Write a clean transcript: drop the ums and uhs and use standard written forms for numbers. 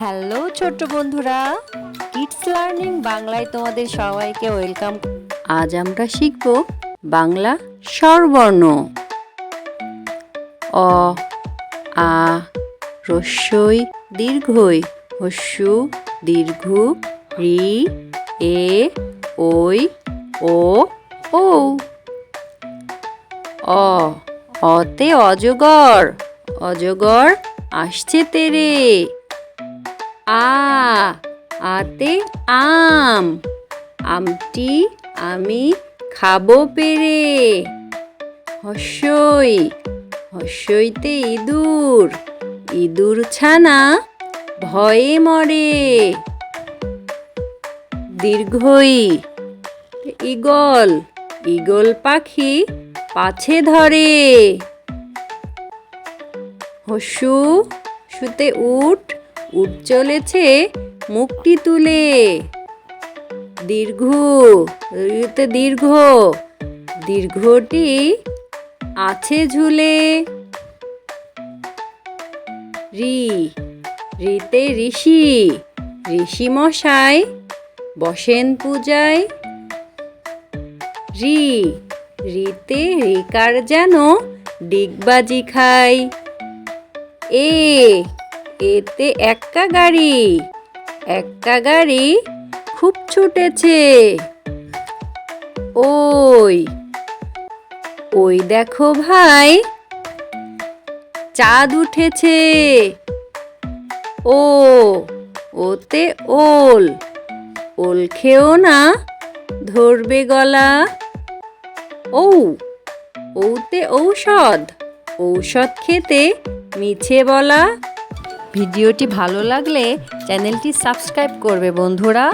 Hello ছোট্ট বন্ধুরা, kids learning বাংলায় তোমাদের সবাইকে ওয়েলকাম। আজ আমরা শিখব বাংলা স্বরবর্ণ। অ, আ, হ্রস্বই দীর্ঘই, হস্যু দীর্ঘ, রি, এ, ওই, ও, ও। অতে অজগর, অজগর আসছে তেরে। আতে আম, আমটি আমি খাবো পেরে। হস্যই, হস্যইতে ইঁদুর, ইঁদুর ছানা ভয়ে মরে। দীর্ঘই ঈগল, ঈগল পাখি পাছে ধরে। হস্যু, শুতে উট, উট চলেছে মুখটি তুলে। দীর্ঘ, দীর্ঘ, দীর্ঘটি আছে ঝুলে। রি, রিতে ঋষি, ঋষি মশাই বসেন পূজায়। রি, রিতে রিকার যেন ডিগবাজি খায়। এতে এক্কা গাড়ি, এক্কা গাড়ি খুব ছুটেছে। ওই, ওই দেখো ভাই চাঁদ উঠেছে। ওতে ওল, ওল খেও না ধরবে গলা। ওতে ঔষধ, ঔষধ খেতে মিছে বলা। ভিডিওটি ভালো লাগলে চ্যানেলটি সাবস্ক্রাইব করবে বন্ধুরা।